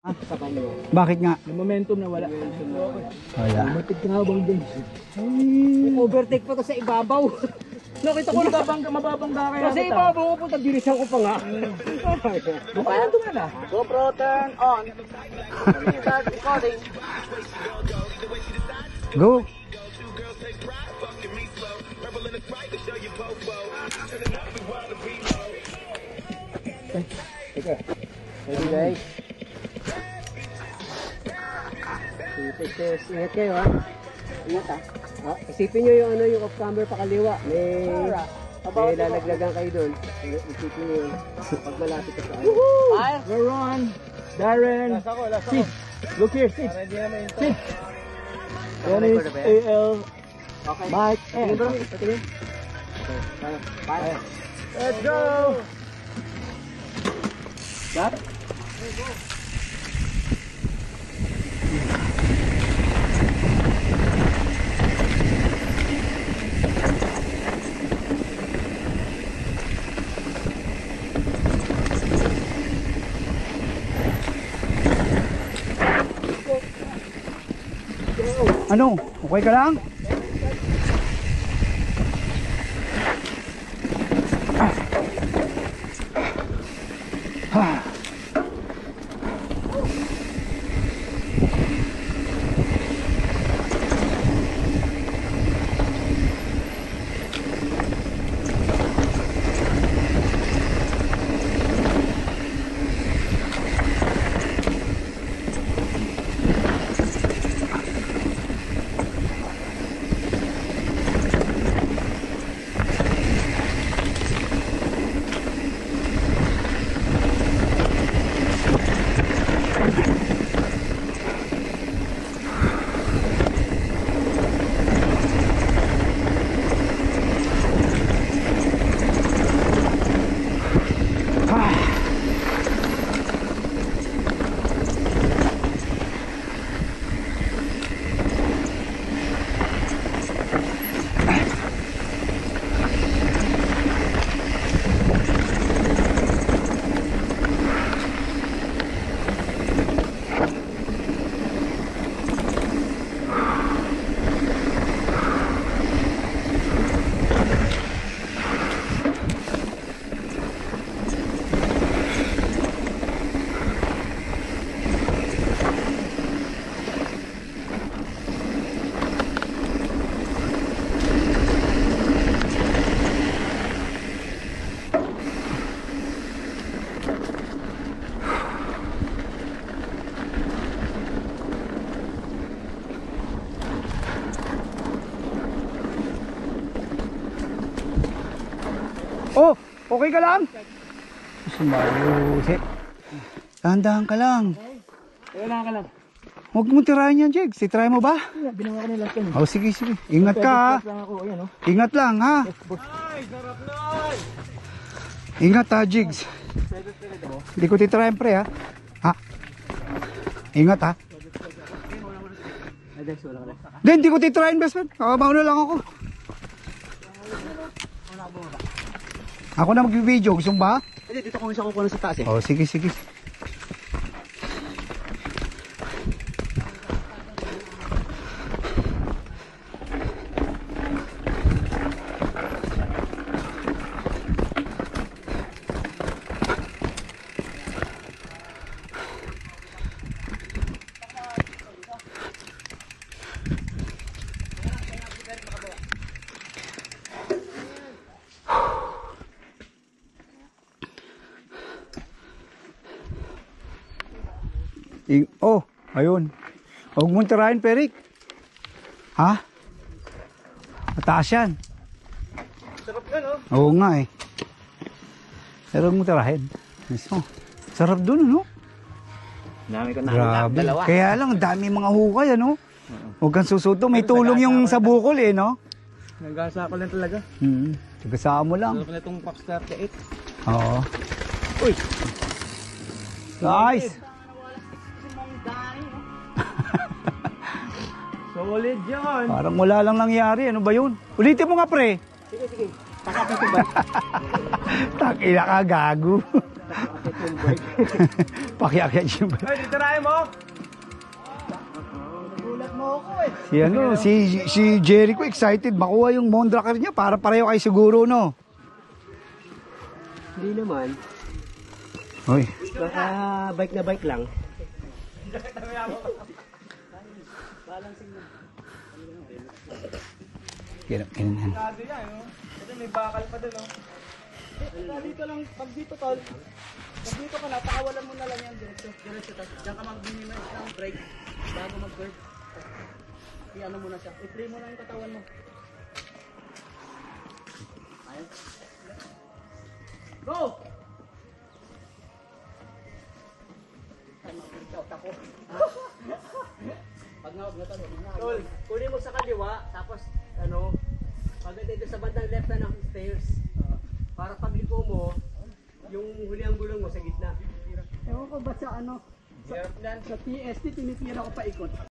Sa kanya. Bakit nga? Yung momentum na wala. Wala. Matig ka bang din. Ay, overtake pa to sa ibabaw. Nakita ko mababangga kaya. Kasi ibabaw ko punta diretso ko pa nga. Kaya dumana. GoPro turn on. Start recording. Go. Okay. Ready guys? Ingat kayo ha. Ingat ha. Isipin nyo yung yung off camber pa kaliwa. May lalaglagan kayo doon. Isipin nyo yung pag malapit ka sa ano. We're on. Darren. Sid. Look here, Sid. Sid. Yan is AL. Mike. Patingin. Bye. Let's go. Got it? Ano? Okay ka lang? Oh, okay ka lang? Sumayusip. Dahan-dahan ka lang. Wala ka lang. Huwag mo tirahin yan, Jegs. Tirahin mo ba? Binawa ko nila yan. Oh, sige, sige. Ingat ka ha. Ingat lang ha. Ingat ha, Jegs. Hindi ko titirahin pre ha. Ha? Ingat ha. Hindi ko titirahin best friend. Kakabaw na lang ako. Ako na mag-video. Gusto mo ba? Hindi, dito ko isa kukuha sa taas eh. Oh, sige, sige. Oh, ayun. Huwag mong tirahin, Perik. Ha? Mataas yan. Sarap ka no? Oo nga eh. Pero huwag mong tirahin. Mismo. Sarap dun, no? Dami ko na Grabe. dalawa. Kaya lang, dami mga hukay, ano? Huwag kang susuto. May tulong yung sa bukol eh, no? Nagasa ko lang talaga. Tigasaan mo lang. Sarap na itong Fox 38. Oo. Uy! Nice! Solid yun. Parang wala lang nangyari. Ano ba yun? Ulitin mo nga, pre. Sige, sige. Pakapit yung bike. Takila ka, gago. Pakapit yung bike. Pakiakit yung bike. Ay, titirahin mo? Nagulat mo ako eh. Si ano, si Jericho excited makuha yung Mondraker niya para pareho kayo siguro, no? Hindi naman. Hoy. Baka bike na bike lang. Ganun, ganun, ganun. Sabi yan, no? Kasi may bakal pa doon, no? Dito lang, pag dito tol, pag dito ka na, pakawalan mo na lang yan diretso. Diyan ka mag-minimize ng brake bago mag-bird. I-ano mo na siya. I-free mo na yung katawan mo. Ayun. Go! Ay, mag-out ako. Pag nawag na talo, Tol, kunin mo sa kaliwa, tapos ano, pag dito sa bandang left na ng stairs, para pagliko mo, yung huli ang gulong mo sa gitna. Ewan ko ba sa ano, sa TST tinitira ko pa ikot.